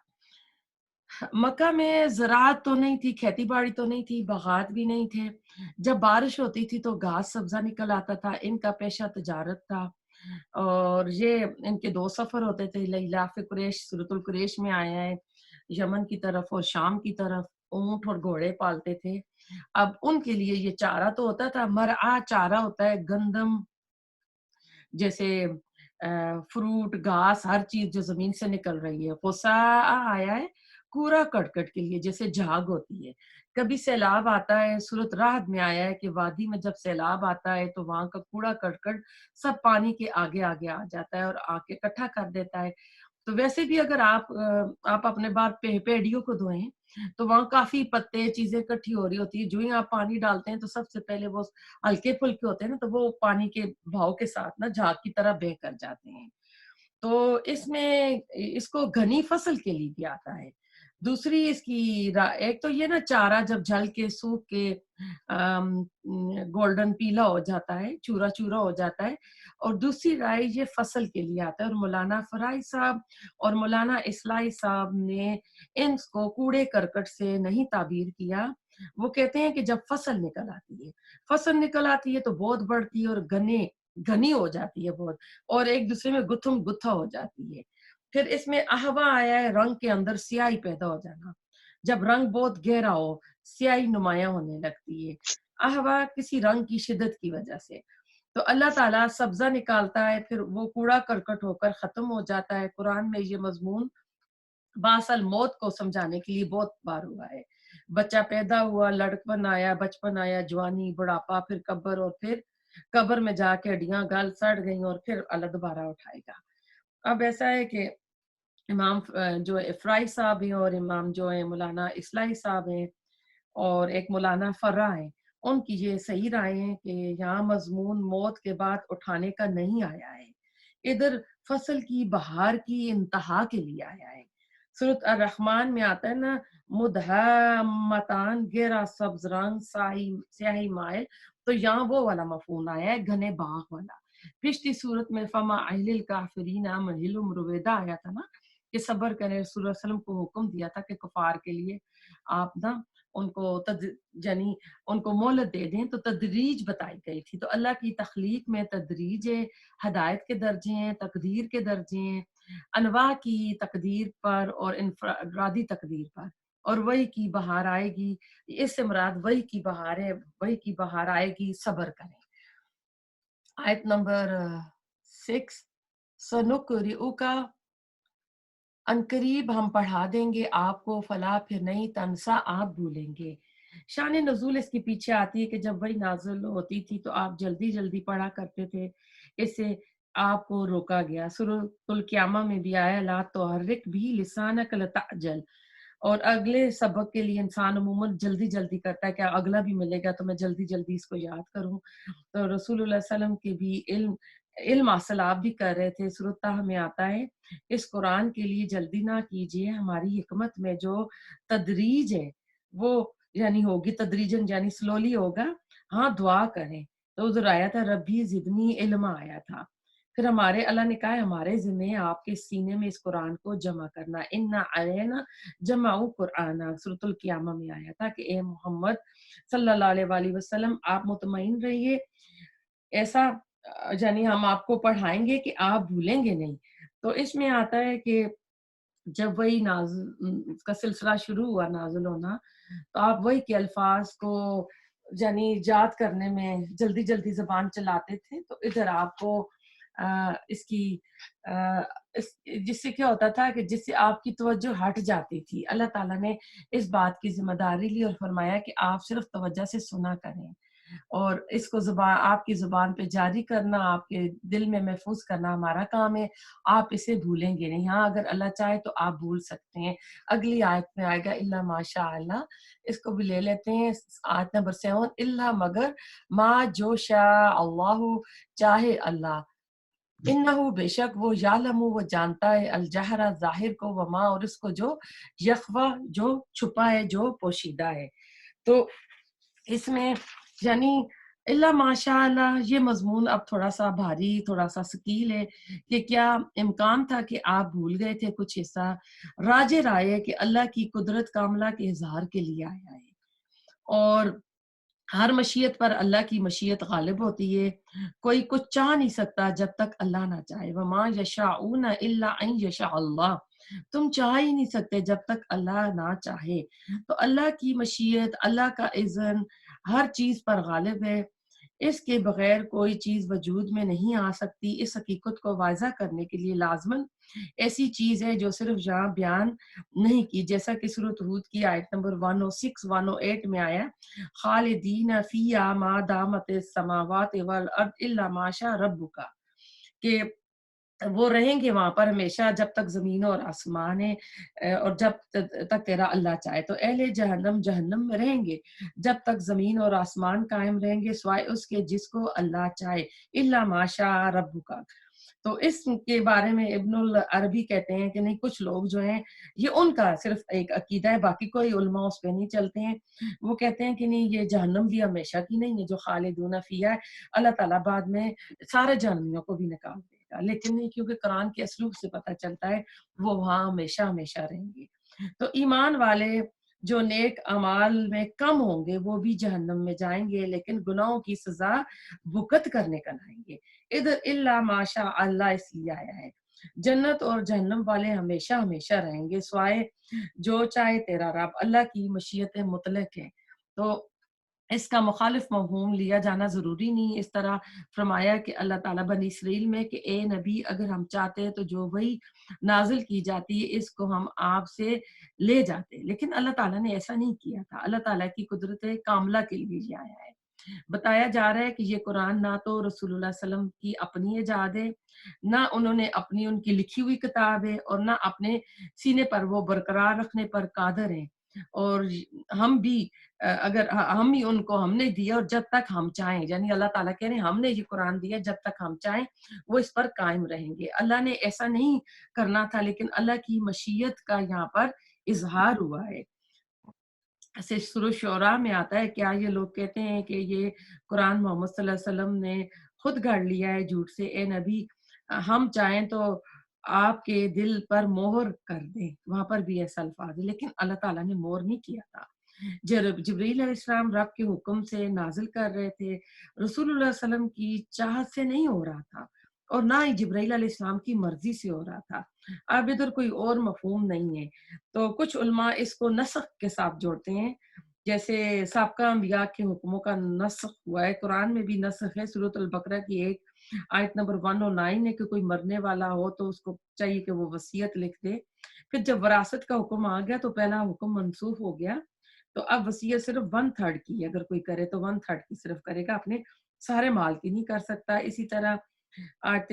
A: مکہ میں زراعت تو نہیں تھی، کھیتی باڑی تو نہیں تھی، باغات بھی نہیں تھے۔ جب بارش ہوتی تھی تو گھاس سبزہ نکل آتا تھا۔ ان کا پیشہ تجارت تھا، اور یہ ان کے 2 سفر ہوتے تھے۔ لیلاف قریش سورۃ القریش میں آیا ہے، یمن کی طرف اور شام کی طرف اونٹ اور گھوڑے پالتے تھے۔ اب ان کے لیے یہ چارہ تو ہوتا تھا، مرعا چارہ ہوتا ہے گندم جیسے فروٹ، گھاس، ہر چیز جو زمین سے نکل رہی ہے۔ غصاء آیا ہے کوڑا کرکٹ کے لیے، جیسے جھاگ ہوتی ہے۔ کبھی سیلاب آتا ہے، سورۃ رعد میں آیا ہے کہ وادی میں جب سیلاب آتا ہے تو وہاں کا کوڑا کرکٹ سب پانی کے آگے آگے آ جاتا ہے اور آ کے اکٹھا کر دیتا ہے۔ تو ویسے بھی اگر آپ اپنے بار پیڑیوں کو دھوئیں تو وہاں کافی پتے چیزیں اکٹھی ہو رہی ہوتی ہے، جو ہی آپ پانی ڈالتے ہیں تو سب سے پہلے وہ ہلکے پھلکے ہوتے ہیں نا، تو وہ پانی کے بہاؤ کے ساتھ نا جھاگ کی طرح بہہ کر جاتے ہیں۔ تو اس میں اس کو گھنی فصل کے لیے بھی آتا ہے۔ دوسری اس کی ایک تو یہ نا چارہ جب جل کے سوکھ کے گولڈن پیلا ہو جاتا ہے، چورا چورا ہو جاتا ہے، اور دوسری رائے یہ فصل کے لیے آتا ہے۔ اور مولانا فرائی صاحب اور مولانا اصلاحی صاحب نے ان کو کوڑے کرکٹ سے نہیں تعبیر کیا۔ وہ کہتے ہیں کہ جب فصل نکل آتی ہے، فصل نکل آتی ہے تو بہت بڑھتی ہے اور گھنی ہو جاتی ہے بہت، اور ایک دوسرے میں گتھم گتھا ہو جاتی ہے۔ پھر اس میں احوا آیا ہے، رنگ کے اندر سیاہی پیدا ہو جانا۔ جب رنگ بہت گہرا ہو، سیاہی نمایاں ہونے لگتی ہے، احوا کسی رنگ کی شدت کی وجہ سے۔ تو اللہ تعالیٰ سبزہ نکالتا ہے، پھر وہ کوڑا کرکٹ ہو کر ختم ہو جاتا ہے۔ قرآن میں یہ مضمون باصل موت کو سمجھانے کے لیے بہت بار ہوا ہے۔ بچہ پیدا ہوا، لڑکپن آیا، بچپن آیا، جوانی، بڑھاپا، پھر قبر، اور پھر قبر میں جا کے ہڈیاں گل سڑ گئیں، اور پھر اللہ دوبارہ اٹھائے گا۔ اب ایسا ہے کہ امام جو افرائی صاحب ہیں اور امام جو ہیں مولانا اصلاحی صاحب ہیں اور ایک مولانا فرا ہیں، ان کی یہ صحیح رائے ہیں کہ یہاں مضمون موت کے بعد اٹھانے کا نہیں آیا ہے، ادھر فصل کی بہار کی انتہا کے لیے آیا ہے۔ سورۃ الرحمن میں آتا ہے نا، مدہامتان، گہرا سبز رنگ، سیاہی مائل، تو یہاں وہ والا مفہوم آیا ہے، گھنے باغ والا۔ پچھلی صورت میں فما اہل الکافرین مہلہم رویدہ آیا تھا نا، کہ صبر کرے۔ رسول اللہ علیہ وسلم کو حکم دیا تھا کہ کفار کے لیے آپ نا ان کو یعنی ان کو مہلت دے دیں، تو تدریج بتائی گئی تھی۔ تو اللہ کی تخلیق میں تدریج ہے، ہدایت کے درجے ہیں، تقدیر کے درجے ہیں، انواع کی تقدیر پر اور انفرادی تقدیر پر، اور وہی کی بہار آئے گی۔ اس سے مراد وہی کی بہار ہے، وہی کی بہار آئے گی، صبر کریں۔ آیت نمبر 6، سنقرئک، عنقریب ہم پڑھا دیں گے آپ کو، فلا پھر نہیں، تنسا آپ بھولیں گے۔ شان نزول اس کے پیچھے آتی ہے کہ جب وہی نازل ہوتی تھی تو آپ جلدی جلدی پڑھا کرتے تھے، اس سے آپ کو روکا گیا۔ سورۃ القیامہ میں بھی آیا، لا تحرک بھی لسانک لتعجل، اور اگلے سبق کے لیے انسان عموماً جلدی جلدی کرتا ہے کہ اگلا بھی ملے گا تو میں جلدی جلدی اس کو یاد کروں۔ تو رسول اللہ علیہ وسلم کے بھی علم حاصل آپ بھی کر رہے تھے۔ سورۃ طہ میں آتا ہے، اس قرآن کے لیے جلدی نہ کیجیے، ہماری حکمت میں جو تدریج ہے وہ یعنی ہوگی تدریجن، یعنی سلولی ہوگا۔ ہاں دعا کریں۔ تو ادھر آیا تھا ربی زدنی علم آیا تھا، پھر ہمارے اللہ نے کہا ہمارے ذمہ آپ کے سینے میں اس قرآن کو جمع کرنا، انا علینا جمعو قرآن۔ سورۃ القیامہ میں آیا تھا کہ اے محمد صلی اللہ علیہ وآلہ وسلم آپ مطمئن رہیے، ایسا یعنی ہم آپ کو پڑھائیں گے کہ آپ بھولیں گے نہیں۔ تو اس میں آتا ہے کہ جب وہی نازل کا سلسلہ شروع ہوا نازل ہونا، تو آپ وہی کے الفاظ کو یعنی یاد کرنے میں جلدی جلدی زبان چلاتے تھے، تو ادھر آپ کو اس کی آ، اس جس سے کیا ہوتا تھا کہ جس سے آپ کی توجہ ہٹ جاتی تھی، اللہ تعالیٰ نے اس بات کی ذمہ داری لی اور فرمایا کہ آپ صرف توجہ سے سنا کریں، اور اس کو زبان آپ کی زبان پہ جاری کرنا، آپ کے دل میں محفوظ کرنا ہمارا کام ہے۔ آپ اسے بھولیں گے نہیں۔ ہاں اگر اللہ چاہے تو آپ بھول سکتے ہیں۔ اگلی آیت میں آئے گا الا ماشاء اللہ، اس کو بھی لے لیتے ہیں۔ آیت نمبر 7، الا مگر ما جو شاء اللہ، چاہے اللہ، انہو بے شک وہ یعلم وہ جانتا ہے الجہر ظاہر کو، وما اور اس کو جو یخفا جو چھپا ہے، جو پوشیدہ ہے۔ تو اس میں یعنی اللہ ماشاء اللہ یہ مضمون اب تھوڑا سا بھاری، تھوڑا سا ثقیل ہے کہ کیا امکان تھا کہ آپ بھول گئے تھے کچھ حصہ؟ راجے رائے کہ اللہ کی قدرت کاملہ کے اظہار کے لیے آیا ہے، اور ہر مشیت پر اللہ کی مشیت غالب ہوتی ہے۔ کوئی کچھ چاہ نہیں سکتا جب تک اللہ نہ چاہے، وما یشاءون الا ان یشاء اللہ، تم چاہ ہی نہیں سکتے جب تک اللہ نہ چاہے۔ تو اللہ کی مشیت، اللہ کا اذن ہر چیز پر غالب ہے، اس کے بغیر کوئی چیز وجود میں نہیں آ سکتی۔ اس حقیقت کو واضح کرنے کے لیے لازماً ایسی چیز ہے جو صرف یہاں بیان نہیں کی، جیسا کہ سورۃ ہود کی آیت نمبر 106 108 میں آیا، خالدین فیہا ما دامت السماوات والارض الا ما شاء ربک، کہ وہ رہیں گے وہاں پر ہمیشہ جب تک زمین اور آسمان ہے، اور جب تک تیرا اللہ چاہے۔ تو اہل جہنم جہنم میں رہیں گے جب تک زمین اور آسمان قائم رہیں گے، سوائے اس کے جس کو اللہ چاہے، الا ما شاء ربک۔ تو اس کے بارے میں ابن العربی کہتے ہیں کہ نہیں، کچھ لوگ جو ہیں یہ ان کا صرف ایک عقیدہ ہے، باقی کوئی علماء اس پہ نہیں چلتے ہیں۔ وہ کہتے ہیں کہ نہیں، یہ جہنم بھی ہمیشہ کی نہیں ہے جو خالدون فیہا ہے، اللہ تعالیٰ بعد میں سارے جہنمیوں کو بھی نکال دے گا، لیکن نہیں، کیونکہ قرآن کے اسلوب سے پتہ چلتا ہے وہ وہاں ہمیشہ ہمیشہ رہیں گے۔ تو ایمان والے جو نیک اعمال میں کم ہوں گے وہ بھی جہنم میں جائیں گے، لیکن گناہوں کی سزا بھگت کر نکل آئیں گے۔ ادھر الا ماشاء اللہ اس لیے آیا ہے، جنت اور جہنم والے ہمیشہ ہمیشہ رہیں گے، سوائے جو چاہے تیرا رب، اللہ کی مشیت مطلق ہے۔ تو اس کا مخالف مفہوم لیا جانا ضروری نہیں۔ اس طرح فرمایا کہ اللہ تعالیٰ بنی اسرائیل میں کہ اے نبی، اگر ہم چاہتے ہیں تو جو وہی نازل کی جاتی ہے اس کو ہم آپ سے لے جاتے، لیکن اللہ تعالیٰ نے ایسا نہیں کیا تھا۔ اللہ تعالیٰ کی قدرت کاملہ کے لیے یہ آیا ہے۔ بتایا جا رہا ہے کہ یہ قرآن نہ تو رسول اللہ صلی اللہ علیہ وسلم کی اپنی ایجاد ہے، نہ انہوں نے اپنی ان کی لکھی ہوئی کتاب ہے، اور نہ اپنے سینے پر وہ برقرار رکھنے پر قادر ہیں، اور ہم بھی اگر ہم ہی ان کو ہم نے دیا، اور جب تک ہم چاہیں، یعنی اللہ تعالیٰ کہہ رہے ہیں ہم نے یہ قرآن دیا، جب تک ہم چاہیں وہ اس پر قائم رہیں گے۔ اللہ نے ایسا نہیں کرنا تھا، لیکن اللہ کی مشیت کا یہاں پر اظہار ہوا ہے۔ ایسے سورہ شعراء میں آتا ہے، کیا یہ لوگ کہتے ہیں کہ یہ قرآن محمد صلی اللہ علیہ وسلم نے خود گھڑ لیا ہے جھوٹ سے؟ اے نبی، ہم چاہیں تو آپ کے دل پر مہر کر دیں، وہاں پر بھی ایسا الفاظ ہے، لیکن اللہ تعالیٰ نے مہر نہیں کیا تھا۔ جبریل علیہ السلام رب کے حکم سے نازل کر رہے تھے، رسول اللہ صلی اللہ علیہ وسلم کی چاہت سے نہیں ہو رہا تھا، اور نہ ہی جبریل علیہ السلام کی مرضی سے ہو رہا تھا۔ اب ادھر کوئی اور مفہوم نہیں ہے۔ تو کچھ علماء اس کو نسخ کے ساتھ جوڑتے ہیں، جیسے سابقہ انبیاء کے حکموں کا نسخ ہوا ہے۔ قرآن میں بھی نسخ ہے، سورۃ البقرہ کی ایک آیت نمبر 109 ہے کہ کوئی مرنے والا ہو تو اس کو چاہیے کہ وہ وصیت لکھ دے۔ پھر جب وراثت کا حکم آ گیا تو پہلا حکم منسوخ ہو گیا، تو اب وصیت صرف 1/3 کی ہے، اگر کوئی کرے تو 1/3 کی صرف کرے گا، اپنے سارے مال کی نہیں کر سکتا۔ اسی طرح آیت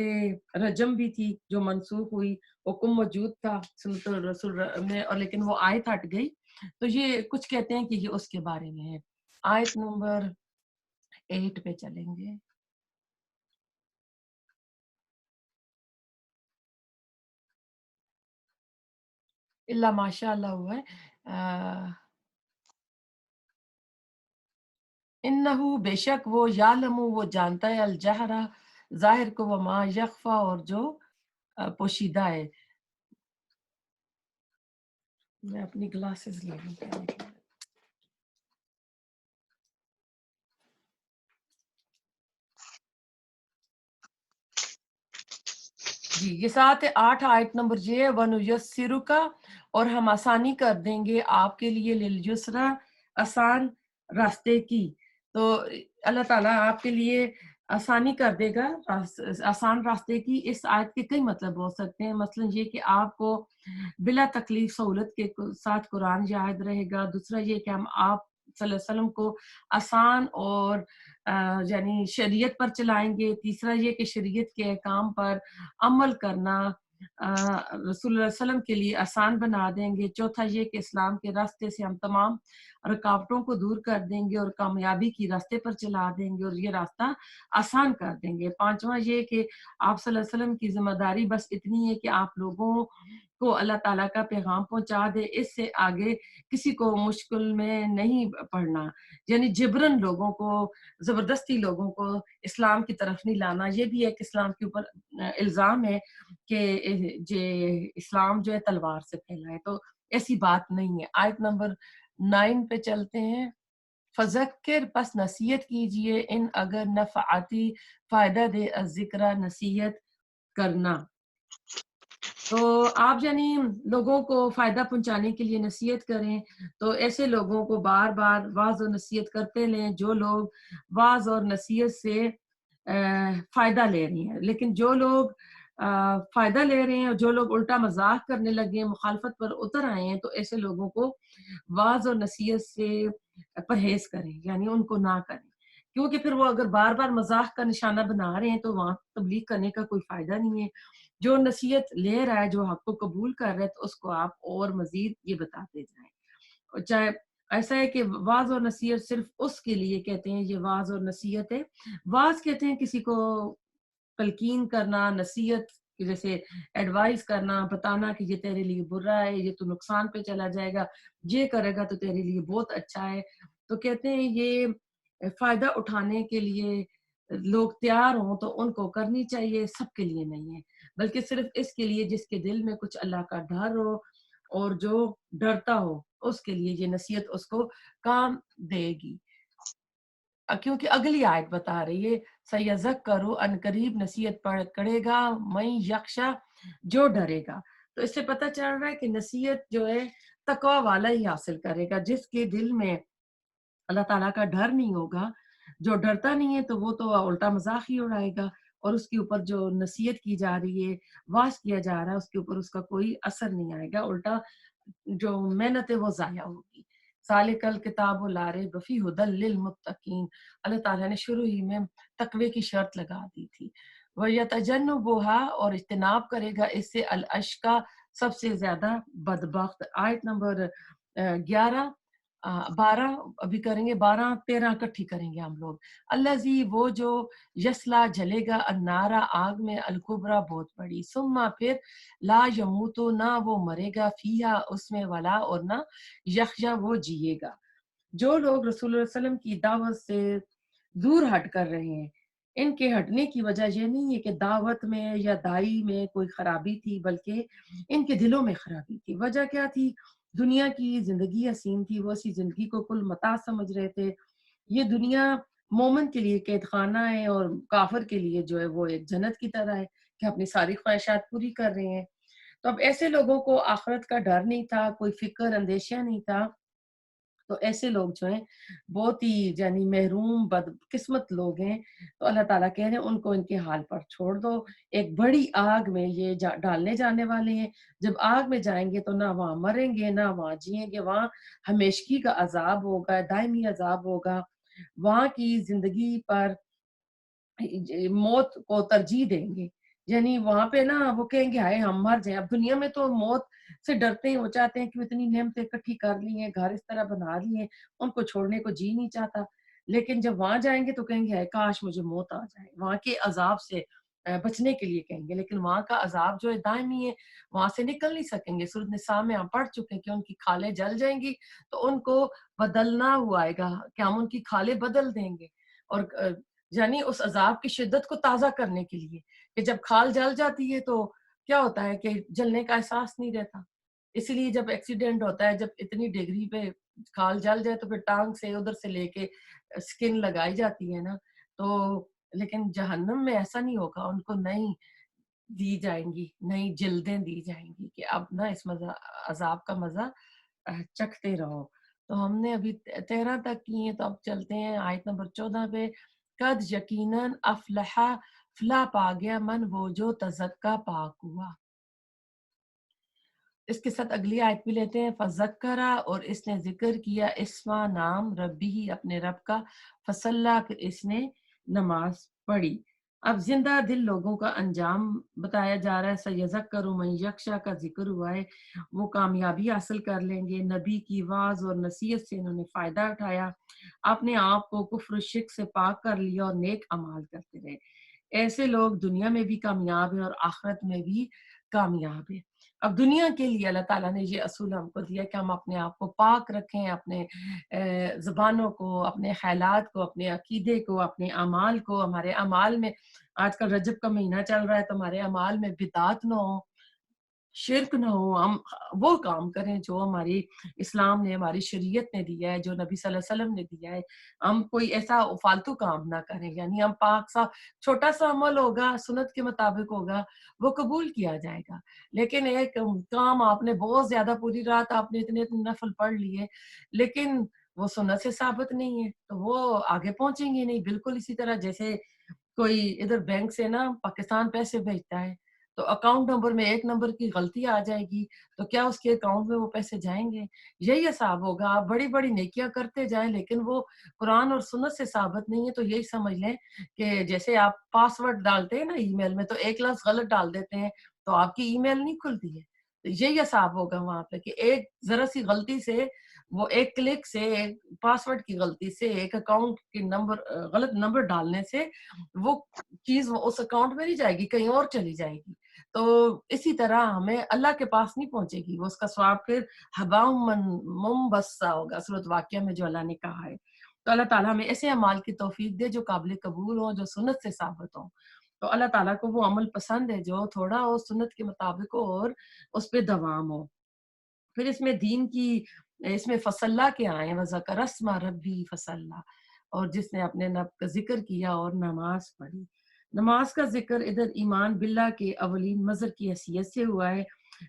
A: رجم بھی تھی جو منسوخ ہوئی، حکم موجود تھا سنت الرسول میں، اور لیکن وہ آیت ہٹ گئی۔ تو یہ کچھ کہتے ہیں کہ یہ اس کے بارے میں ہے۔ آیت نمبر 8 پہ چلیں گے۔ اللہ ماشاء اللہ ہوا ہے، انہو بے شک وہ، یعلم وہ جانتا ہے، الجہرا ظاہر کو، وما یخفا اور جو پوشیدہ ہے۔ میں اپنی گلاسز لے لوں۔ جی یہ ساتھ 8 آیت نمبر یہ ہے وَنُيَسِّرُ کا، اور ہم آسانی کر دیں گے آپ کے لیے للجسرا، آسان راستے کی. تو اللہ تعالیٰ آپ کے لیے آسانی کر دے گا آسان راستے کی. اس آیت کے کئی مطلب ہو سکتے ہیں، مثلا یہ کہ آپ کو بلا تکلیف سہولت کے ساتھ قرآن یاد رہے گا. دوسرا یہ کہ ہم آپ صلی اللہ علیہ وسلم کو آسان اور یعنی شریعت پر چلائیں گے. تیسرا یہ کہ شریعت کے احکام پر عمل کرنا رسول اللہ علیہ وسلم کے لیے آسان بنا دیں گے. چوتھا یہ کہ اسلام کے راستے سے ہم تمام رکاوٹوں کو دور کر دیں گے اور کامیابی کی راستے پر چلا دیں گے اور یہ راستہ آسان کر دیں گے. پانچواں یہ کہ آپ صلی اللہ علیہ وسلم کی ذمہ داری بس اتنی ہے کہ آپ لوگوں کو اللہ تعالیٰ کا پیغام پہنچا دے. اس سے آگے کسی کو مشکل میں نہیں پڑنا، یعنی جبرن لوگوں کو، زبردستی لوگوں کو اسلام کی طرف نہیں لانا. یہ بھی ایک اسلام کے اوپر الزام ہے کہ اسلام جو ہے تلوار سے پھیلا ہے، تو ایسی بات نہیں ہے. آیت نمبر 9 پہ چلتے ہیں. فذکر، پس نصیحت کیجئے، ان اگر نفعاتی فائدہ دے الذکرہ، نصیحت کرنا. تو آپ یعنی لوگوں کو فائدہ پہنچانے کے لیے نصیحت کریں، تو ایسے لوگوں کو بار بار واعظ و نصیحت کرتے لیں جو لوگ واعظ اور نصیحت سے فائدہ لے رہے ہیں. لیکن جو لوگ فائدہ لے رہے ہیں اور جو لوگ الٹا مذاق کرنے لگے ہیں، مخالفت پر اتر آئے ہیں، تو ایسے لوگوں کو واعظ اور نصیحت سے پرہیز کریں، یعنی ان کو نہ کریں. کیونکہ پھر وہ اگر بار بار مذاق کا نشانہ بنا رہے ہیں تو وہاں تبلیغ کرنے کا کوئی فائدہ نہیں ہے. جو نصیحت لے رہا ہے، جو حق کو قبول کر رہا ہے، تو اس کو آپ اور مزید یہ بتاتے جائیں. اور چاہے ایسا ہے کہ واعظ اور نصیحت صرف اس کے لیے کہتے ہیں یہ واعظ اور نصیحت ہے. واعظ کہتے ہیں کسی کو تلقین کرنا، نصیحت جیسے ایڈوائز کرنا، بتانا کہ یہ تیرے لیے برا ہے، یہ تو نقصان پہ چلا جائے گا، یہ کرے گا تو تیرے لیے بہت اچھا ہے. تو کہتے ہیں یہ فائدہ اٹھانے کے لیے لوگ تیار ہوں تو ان کو کرنی چاہیے، سب کے لیے نہیں ہے، بلکہ صرف اس کے لیے جس کے دل میں کچھ اللہ کا ڈر ہو اور جو ڈرتا ہو، اس کے لیے یہ نصیحت اس کو کام دے گی. کیونکہ اگلی آیت بتا رہی ہے سَيَذَكَّرُ، ان قریب نصیحت کرے گا، مَن یخشا، جو ڈرے گا. تو اس سے پتہ چل رہا ہے کہ نصیحت جو ہے تقوی والا ہی حاصل کرے گا. جس کے دل میں اللہ تعالیٰ کا ڈر نہیں ہوگا، جو ڈرتا نہیں ہے، تو وہ تو الٹا مذاق ہی اڑائے گا، اور اس کے اوپر جو نصیحت کی جا رہی ہے، واعظ کیا جا رہا ہے، اس کے اوپر اس کا کوئی اثر نہیں آئے گا، الٹا جو محنت ہے وہ ضائع ہوگی. ذالک الکتاب لا ریب فیہ ھدی للمتقین، اللہ تعالیٰ نے شروع ہی میں تقوی کی شرط لگا دی تھی. وَيَتَجَنُّبُهَا، اور اجتناب کرے گا اس سے، الاشقى، سب سے زیادہ بدبخت. آیت نمبر 11 12 ابھی کریں گے، 12 13 اکٹھی کریں گے ہم لوگ. الذی، وہ جو، یسلا، جلے گا، النارا، آگ میں، الکبریٰ، بہت بڑی، ثم، پھر، لا یموت، نہ وہ مرے گا، فیہا، اس میں، ولا، اور نہ، یحیا، وہ جیے گا. جو لوگ رسول اللہ علیہ وسلم کی دعوت سے دور ہٹ کر رہے ہیں، ان کے ہٹنے کی وجہ یہ نہیں ہے کہ دعوت میں یا دائی میں کوئی خرابی تھی، بلکہ ان کے دلوں میں خرابی تھی. وجہ کیا تھی؟ دنیا کی زندگی حسین تھی، وہ اسی زندگی کو کل متاع سمجھ رہے تھے. یہ دنیا مومن کے لیے قید خانہ ہے اور کافر کے لیے جو ہے وہ ایک جنت کی طرح ہے کہ اپنی ساری خواہشات پوری کر رہے ہیں. تو اب ایسے لوگوں کو آخرت کا ڈر نہیں تھا، کوئی فکر اندیشہ نہیں تھا. تو ایسے لوگ جو ہیں بہت ہی یعنی محروم بد قسمت لوگ ہیں. تو اللہ تعالیٰ کہہ رہے ہیں ان کو ان کے حال پر چھوڑ دو، ایک بڑی آگ میں یہ ڈالنے جانے والے ہیں. جب آگ میں جائیں گے تو نہ وہاں مریں گے نہ وہاں جئیں گے، وہاں ہمیشگی کا عذاب ہوگا، دائمی عذاب ہوگا. وہاں کی زندگی پر موت کو ترجیح دیں گے، یعنی وہاں پہ نا وہ کہیں گے ہائے ہم مر جائیں. اب دنیا میں تو موت سے ڈرتے ہیں، وہ چاہتے ہیں کہ اتنی نعمتیں اکٹھی کر لی ہیں، گھر اس طرح بنا لی ہیں، ان کو چھوڑنے کو جی نہیں چاہتا. لیکن جب وہاں جائیں گے تو کہیں گے ہائے کاش مجھے موت آ جائے، وہاں کے عذاب سے بچنے کے لیے کہیں گے. لیکن وہاں کا عذاب جو ہے دائمی ہے، وہاں سے نکل نہیں سکیں گے. سورۃ نساء میں ہم پڑھ چکے ہیں کہ ان کی کھالیں جل جائیں گی تو ان کو بدلنا ہوا آئے گا کہ ہم ان کی کھالیں بدل دیں گے. اور یعنی اس عذاب کی شدت کو تازہ کرنے کے لیے کہ جب کھال جل جاتی ہے تو کیا ہوتا ہے کہ جلنے کا احساس نہیں رہتا. اسی لیے جب ایکسیڈنٹ ہوتا ہے، جب اتنی ڈگری پہ کھال جل جائے تو پھر ٹانگ سے ادھر سے لے کے سکن لگائی جاتی ہے نا. تو لیکن جہنم میں ایسا نہیں ہوگا، ان کو نہیں، دی جائیں گی، نئی جلدیں دی جائیں گی کہ اب نہ اس مزہ عذاب کا مزہ چکھتے رہو. تو ہم نے ابھی 13 تک کی ہیں، تو اب چلتے ہیں آیت نمبر 14 پہ. قد یقیناً افلح، فلاح پا گیا من وہ جو تزکا پاک ہوا. اس کے ساتھ اگلی آیت بھی لیتے ہیں. فذکرہ، اور اس نے ذکر کیا، اسما نام، ربی ہی اپنے رب کا، فصلہ، پھر اس نے نماز پڑھی. اب زندہ دل لوگوں کا انجام بتایا جا رہا ہے. سیذکر من یخشی کا ذکر ہوا ہے، وہ کامیابی حاصل کر لیں گے. نبی کی واعظ اور نصیحت سے انہوں نے فائدہ اٹھایا، اپنے آپ کو کفر و شرک سے پاک کر لیا اور نیک اعمال کرتے رہے. ایسے لوگ دنیا میں بھی کامیاب ہیں اور آخرت میں بھی کامیاب ہیں. اب دنیا کے لیے اللہ تعالیٰ نے یہ اصول ہم کو دیا کہ ہم اپنے آپ کو پاک رکھیں، اپنے زبانوں کو، اپنے خیالات کو، اپنے عقیدے کو، اپنے اعمال کو. ہمارے اعمال میں آج کل رجب کا مہینہ چل رہا ہے، تو ہمارے اعمال میں بدعت نہ ہو، شرک نہ ہو. ہم وہ کام کریں جو ہماری اسلام نے، ہماری شریعت نے دیا ہے، جو نبی صلی اللہ علیہ وسلم نے دیا ہے. ہم کوئی ایسا فالتو کام نہ کریں. یعنی ہم پاک سا چھوٹا سا عمل ہوگا، سنت کے مطابق ہوگا، وہ قبول کیا جائے گا. لیکن ایک کام آپ نے بہت زیادہ، پوری رات آپ نے اتنے نفل پڑھ لیے، لیکن وہ سنت سے ثابت نہیں ہے، تو وہ آگے پہنچیں گے نہیں. بالکل اسی طرح جیسے کوئی ادھر بینک سے نا پاکستان پیسے بھیجتا ہے، تو اکاؤنٹ نمبر میں ایک نمبر کی غلطی آ جائے گی، تو کیا اس کے اکاؤنٹ میں وہ پیسے جائیں گے؟ یہی حساب ہوگا. آپ بڑی بڑی نیکیاں کرتے جائیں، لیکن وہ قرآن اور سنت سے ثابت نہیں ہے، تو یہی سمجھ لیں کہ جیسے آپ پاس ورڈ ڈالتے ہیں نا ای میل میں، تو ایک لفظ غلط ڈال دیتے ہیں تو آپ کی ای میل نہیں کھلتی ہے. تو یہی حساب ہوگا وہاں پہ کہ ایک ذرا سی غلطی سے، وہ ایک کلک سے، ایک پاس ورڈ کی غلطی سے، ایک اکاؤنٹ کے نمبر، غلط نمبر ڈالنے سے وہ چیز اس اکاؤنٹ میں نہیں جائے گی، کہیں اور چلی جائے گی. تو اسی طرح ہمیں اللہ کے پاس نہیں پہنچے گی، وہ اس کا ثواب پھر ہباء منبثا ہوگا، سورۃ واقعہ میں جو اللہ نے کہا ہے. تو اللہ تعالیٰ ہمیں ایسے اعمال کی توفیق دے جو قابل قبول ہوں، جو سنت سے ثابت ہوں. تو اللہ تعالیٰ کو وہ عمل پسند ہے جو تھوڑا ہو، سنت کے مطابق ہو، اور اس پہ دوام ہو. پھر اس میں دین کی، اس میں فصلہ کے آئے، وذکر اسم ربی فصلہ، اور جس نے اپنے رب کا ذکر کیا اور نماز پڑھی. نماز کا ذکر ادھر ایمان باللہ کے اولین مظہر کی حیثیت سے ہوا ہے.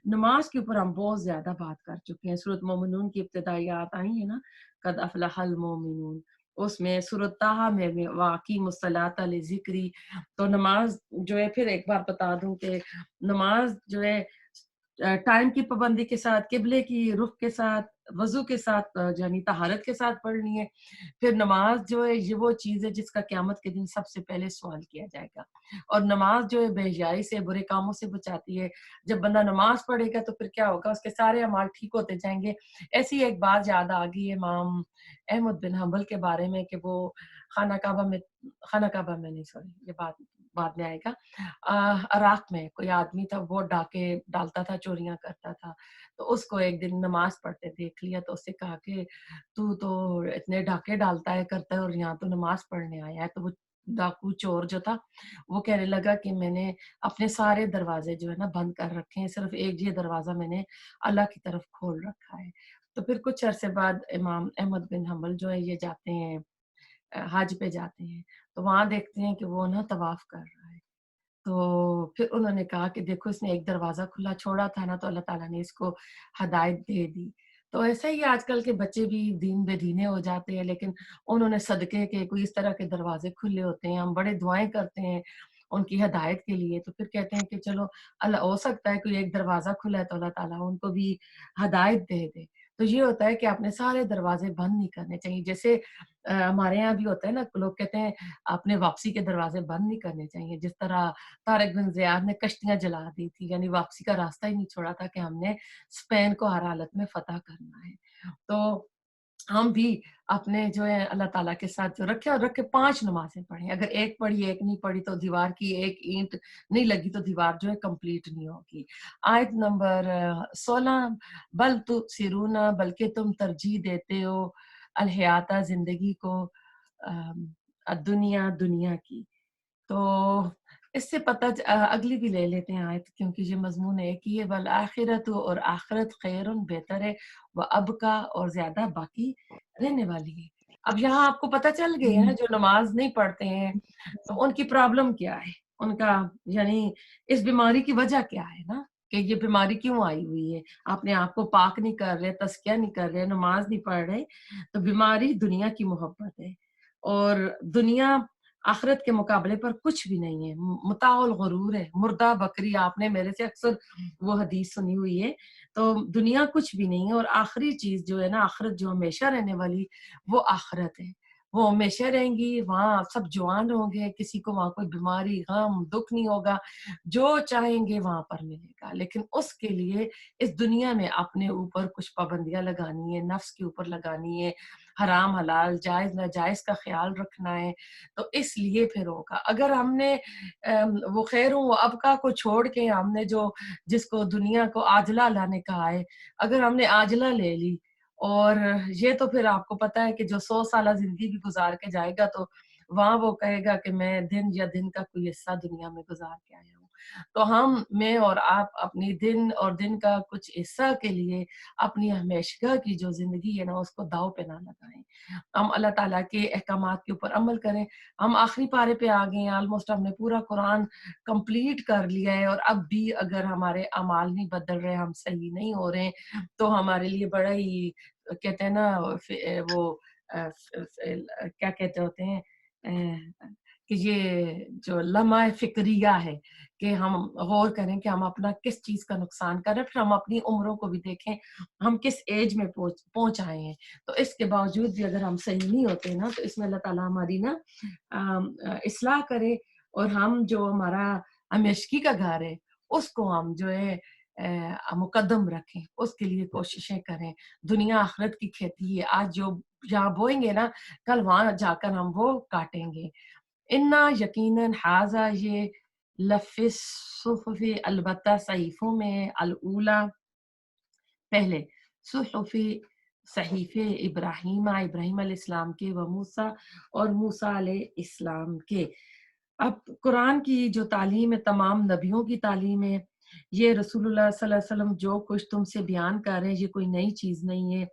A: نماز کے اوپر ہم بہت زیادہ بات کر چکے ہیں. سورۃ مومنون کی ابتدائیات آئی ہیں نا، قد افلح المومنون، اس میں سورۃ طٰہٰ میں واقعی الصلاۃ لذکری. تو نماز جو ہے، پھر ایک بار بتا دوں کہ نماز جو ہے ٹائم کی پابندی کے ساتھ، قبلے کی رخ کے ساتھ، وضو کے ساتھ، یعنی طہارت کے ساتھ پڑھنی ہے. پھر نماز جو ہے یہ وہ چیز ہے جس کا قیامت کے دن سب سے پہلے سوال کیا جائے گا. اور نماز جو ہے بے حیائی سے، برے کاموں سے بچاتی ہے. جب بندہ نماز پڑھے گا تو پھر کیا ہوگا؟ اس کے سارے اعمال ٹھیک ہوتے جائیں گے. ایسی ایک بات یاد آ گئی امام احمد بن حنبل کے بارے میں کہ وہ خانہ کعبہ میں نہیں، سوری یہ بات بعد میں آئے گا، عراق میں کوئی آدمی تھا، وہ ڈاکے ڈالتا تھا، چوریاں کرتا تھا. تو اس کو ایک دن نماز پڑھتے دیکھ لیا، تو اس سے کہا کہ تو اتنے ڈاکے ڈالتا ہے، کرتا ہے، اور یہاں تو نماز پڑھنے آیا ہے. تو وہ ڈاکو چور جو تھا وہ کہنے لگا کہ میں نے اپنے سارے دروازے جو ہے نا بند کر رکھے ہیں، صرف ایک یہ دروازہ میں نے اللہ کی طرف کھول رکھا ہے. تو پھر کچھ عرصے بعد امام احمد بن حنبل جو ہے یہ جاتے ہیں، حج پہ جاتے ہیں، تو وہاں دیکھتے ہیں کہ وہ نا طواف کر رہا ہے. تو پھر انہوں نے کہا کہ دیکھو اس نے ایک دروازہ کھلا چھوڑا تھا نا، تو اللہ تعالیٰ نے اس کو ہدایت دے دی. تو ایسا ہی آج کل کے بچے بھی دین بے دینے ہو جاتے ہیں، لیکن انہوں نے صدقے کے کوئی اس طرح کے دروازے کھلے ہوتے ہیں، ہم بڑے دعائیں کرتے ہیں ان کی ہدایت کے لیے. تو پھر کہتے ہیں کہ چلو اللہ، ہو سکتا ہے کوئی ایک دروازہ کھلا ہے تو اللہ تعالیٰ ان کو بھی ہدایت دے دے. تو یہ ہوتا ہے کہ اپنے سارے دروازے بند نہیں کرنے چاہیے. جیسے ہمارے یہاں بھی ہوتا ہے نا، لوگ کہتے ہیں اپنے واپسی کے دروازے بند نہیں کرنے چاہیے. جس طرح طارق بن زیاد نے کشتیاں جلا دی تھی، یعنی واپسی کا راستہ ہی نہیں چھوڑا تھا کہ ہم نے اسپین کو ہر حالت میں فتح کرنا ہے. تو ہم بھی اپنے جو ہے اللہ تعالیٰ کے ساتھ جو رکھے، اور رکھے 5 نمازیں پڑھیں. اگر ایک پڑھی ایک نہیں پڑھی تو دیوار کی ایک اینٹ نہیں لگی تو دیوار جو ہے کمپلیٹ نہیں ہوگی. آیت نمبر 16، بل تو سیرونا، بلکہ تم ترجیح دیتے ہو الحیاتہ زندگی کو، دنیا دنیا کی. تو اس سے پتہ اگلی بھی لے لیتے ہیں آیت، کیونکہ یہ مضمون ایک ہی ہے. والآخرت، اور آخرت، خیر بہتر ہے، و ابقا، اور زیادہ باقی رہنے والی ہے. اب یہاں آپ کو پتہ چل گیا ہے جو نماز نہیں پڑھتے ہیں تو ان کی پرابلم کیا ہے. ان کا یعنی اس بیماری کی وجہ کیا ہے نا، کہ یہ بیماری کیوں آئی ہوئی ہے، اپنے آپ کو پاک نہیں کر رہے، تزکیہ نہیں کر رہے، نماز نہیں پڑھ رہے، تو بیماری دنیا کی محبت ہے، اور دنیا آخرت کے مقابلے پر کچھ بھی نہیں ہے، متاع الغرور ہے، مردہ بکری، آپ نے میرے سے اکثر وہ حدیث سنی ہوئی ہے، تو دنیا کچھ بھی نہیں ہے، اور آخری چیز جو ہے نا، آخرت جو ہمیشہ رہنے والی، وہ آخرت ہے، وہ ہمیشہ رہیں گی، وہاں سب جوان ہوں گے، کسی کو وہاں کوئی بیماری غم دکھ نہیں ہوگا، جو چاہیں گے وہاں پر ملے گا، لیکن اس کے لیے اس دنیا میں اپنے اوپر کچھ پابندیاں لگانی ہے، نفس کے اوپر لگانی ہے، حرام حلال جائز ناجائز کا خیال رکھنا ہے، تو اس لیے پھر ہوگا۔ اگر ہم نے وہ خیروں و ابقا کو چھوڑ کے ہم نے جو جس کو دنیا کو عاجلہ لانے کہا ہے، اگر ہم نے عاجلہ لے لی، اور یہ تو پھر آپ کو پتا ہے کہ جو 100 سالہ زندگی بھی گزار کے جائے گا تو وہاں وہ کہے گا کہ میں دن کا کوئی حصہ دنیا میں گزار کے آیا ہوں۔ تو میں اور آپ اپنی دن کا کچھ حصہ کے لیے اپنی ہمیشگاہ کی جو زندگی ہے نا، اس کو داؤ پہ نہ لگائیں، ہم اللہ تعالیٰ کے احکامات کے اوپر عمل کریں۔ ہم آخری پارے پہ آ گئے ہیں، آلموسٹ ہم نے پورا قرآن کمپلیٹ کر لیا ہے، اور اب بھی اگر ہمارے اعمال نہیں بدل رہے، ہم صحیح نہیں ہو رہے، تو ہمارے لیے بڑا ہی کہتے ہیں نا وہ کیا کہتے ہوتے ہیں کہ یہ جو لمحہ فکریہ ہے، کہ ہم غور کریں کہ ہم اپنا کس چیز کا نقصان کر رہے ہیں، پھر ہم اپنی عمروں کو بھی دیکھیں، ہم کس ایج میں پہنچ آئے ہیں، تو اس کے باوجود بھی اگر ہم صحیح نہیں ہوتے نا، تو اس میں اللہ تعالیٰ ہماری نا اصلاح کرے، اور ہم جو ہمارا ہمیشگی کا گھر ہے اس کو ہم جو ہے مقدم رکھیں، اس کے لیے کوششیں کریں۔ دنیا آخرت کی کھیتی ہے، آج جو جہاں بوئیں گے نا، کل وہاں جا کر ہم وہ کاٹیں گے۔ انا یقیناً حاضہ یہ لفظ صحف، البتہ صحیفوں میں، الاولا پہلے، صحف صحیفے ابراہیم علیہ السلام کے، و موسیٰ اور موسیٰ علیہ السلام کے۔ اب قرآن کی جو تعلیم ہے، تمام نبیوں کی تعلیم ہے، یہ رسول اللہ صلی اللہ علیہ وسلم جو کچھ تم سے بیان کر رہے ہیں، یہ کوئی نئی چیز نہیں ہے،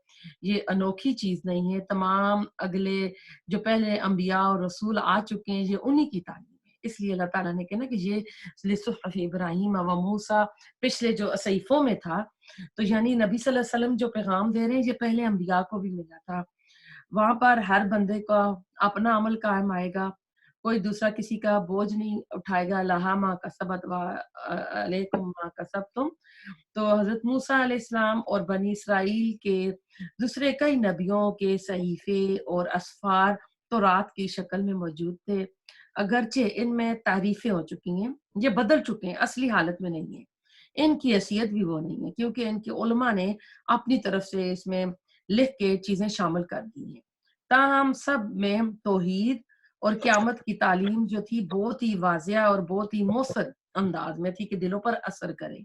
A: یہ انوکھی چیز نہیں ہے، تمام اگلے جو پہلے انبیاء اور رسول آ چکے ہیں، یہ انہی کی تعلیم ہے۔ اس لیے اللہ تعالیٰ نے کہا نا کہ یہ لصحف ابراہیم و موسیٰ پچھلے جو صحیفوں میں تھا، تو یعنی نبی صلی اللہ علیہ وسلم جو پیغام دے رہے ہیں، یہ پہلے انبیاء کو بھی ملا تھا، وہاں پر ہر بندے کا اپنا عمل قائم آئے گا، کوئی دوسرا کسی کا بوجھ نہیں اٹھائے گا، لہا ما کسبت و علیکم ما کسبتم۔ تو حضرت موسیٰ علیہ السلام اور بنی اسرائیل کے دوسرے کئی نبیوں کے صحیفے اور اسفار تورات کی شکل میں موجود تھے، اگرچہ ان میں تعریفیں ہو چکی ہیں، یہ بدل چکے ہیں، اصلی حالت میں نہیں ہیں، ان کی حیثیت بھی وہ نہیں ہے، کیونکہ ان کے علماء نے اپنی طرف سے اس میں لکھ کے چیزیں شامل کر دی ہیں۔ تاہم سب میں توحید اور قیامت کی تعلیم جو تھی بہت ہی واضح اور بہت ہی مؤثر انداز میں تھی کہ دلوں پر اثر کرے۔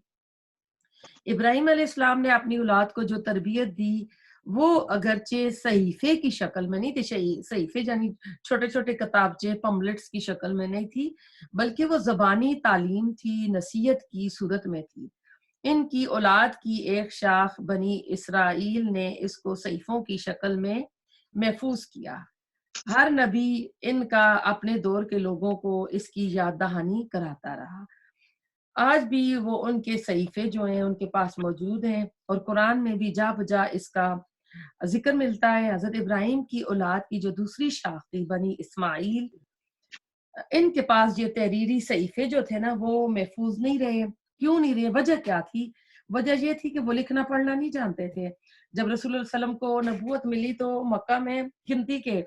A: ابراہیم علیہ السلام نے اپنی اولاد کو جو تربیت دی، وہ اگرچہ صحیفے کی شکل میں نہیں تھی، صحیفے یعنی چھوٹے چھوٹے کتابچے پملٹس کی شکل میں نہیں تھی، بلکہ وہ زبانی تعلیم تھی، نصیحت کی صورت میں تھی۔ ان کی اولاد کی ایک شاخ بنی اسرائیل نے اس کو صحیفوں کی شکل میں محفوظ کیا۔ ہر نبی ان کا اپنے دور کے لوگوں کو اس کی یاد دہانی کراتا رہا۔ آج بھی وہ ان کے صحیفے جو ہیں ان کے پاس موجود ہیں، اور قرآن میں بھی جا بجا اس کا ذکر ملتا ہے۔ حضرت ابراہیم کی اولاد کی جو دوسری شاخ تھی بنی اسماعیل، ان کے پاس یہ تحریری صحیفے جو تھے نا، وہ محفوظ نہیں رہے۔ کیوں نہیں رہے؟ وجہ کیا تھی؟ وجہ یہ تھی کہ وہ لکھنا پڑھنا نہیں جانتے تھے۔ جب رسول اللہ علیہ وسلم کو نبوت ملی تو مکہ میں گنتی کے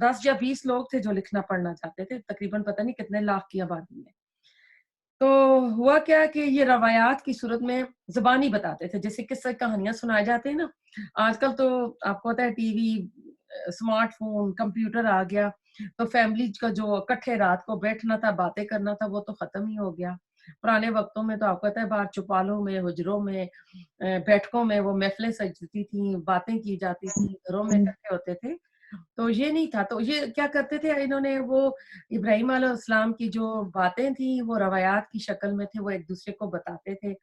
A: 10 یا 20 لوگ تھے جو لکھنا پڑھنا چاہتے تھے، تقریباً پتہ نہیں کتنے لاکھ کی آبادی میں۔ تو ہوا کیا کہ یہ روایات کی صورت میں زبانی بتاتے تھے، جیسے قصہ کہانیاں سنائے جاتے ہیں نا۔ آج کل تو آپ کو پتا ہے T V, smart phone, computer آ گیا، تو فیملی کا جو اکٹھے رات کو بیٹھنا تھا، باتیں کرنا تھا، وہ تو ختم ہی ہو گیا۔ پرانے وقتوں میں تو آپ کو پتا ہے باہر چوپالوں میں، حجروں میں، بیٹھکوں میں وہ محفلیں سجتی تھیں، باتیں کی جاتی تھیں، گھروں میں اکٹھے ہوتے تھے۔ تو یہ نہیں تھا، تو یہ کیا کرتے تھے انہوں نے، وہ ابراہیم علیہ السلام کی جو باتیں تھیں وہ روایات کی شکل میں تھے، وہ ایک دوسرے کو بتاتے تھے۔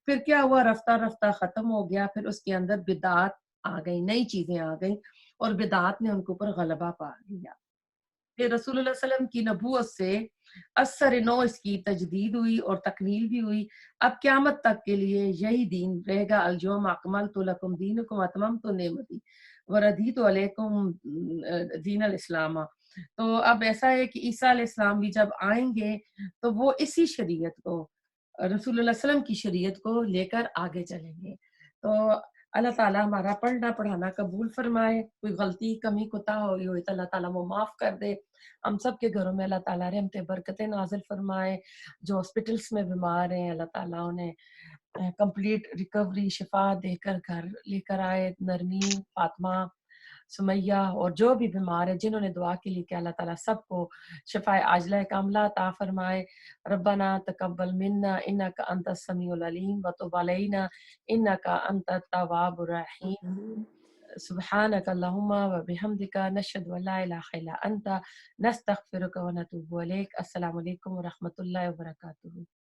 A: پھر کیا ہوا، رفتہ رفتہ ختم ہو گیا، پھر اس کے اندر بدعات آ گئی، نئی چیزیں آ گئیں، اور بدعات نے ان کے اوپر غلبہ پا لیا۔ کہ رسول اللہ صلی اللہ علیہ وسلم کی نبوت سے اثر نو اس کی تجدید ہوئی اور تکمیل بھی ہوئی. اب قیامت تک کے لیے یہی دین رہے گا. الجوم اکملت لکم دینکم اتممت نعمتی وردیت علیکم دین الاسلام. تو اب ایسا ہے کہ عیسیٰ علیہ السلام بھی جب آئیں گے تو وہ اسی شریعت کو، رسول اللہ صلی اللہ علیہ وسلم کی شریعت کو لے کر آگے چلیں گے. تو اللہ تعالیٰ ہمارا پڑھنا پڑھانا قبول فرمائے. کوئی غلطی کمی کوتا ہوئی ہوئی تو اللہ تعالیٰ وہ معاف کر دے. ہم سب کے گھروں میں اللہ تعالیٰ رحمت برکتیں نازل فرمائے. جو ہاسپٹلس میں بیمار ہیں اللہ تعالیٰ انہیں کمپلیٹ ریکوری شفا دے کر گھر لے کر آئے. نرمین، فاطمہ، سمیہ اور جو بھی بیمار ہے جنہوں نے دعا کے لیے کہ اللہ تعالیٰ سب کو شفا عاجلہ کاملہ عطا فرمائے. ربنا تقبل منا انک انت السمیع العلیم وتب علینا انک انت التواب الرحیم. سبحانک اللہم وبحمدک نشہد ان لا الہ الا انت نستغفرک ونتوب الیک. السلام علیکم ورحمۃ اللہ وبرکاتہ.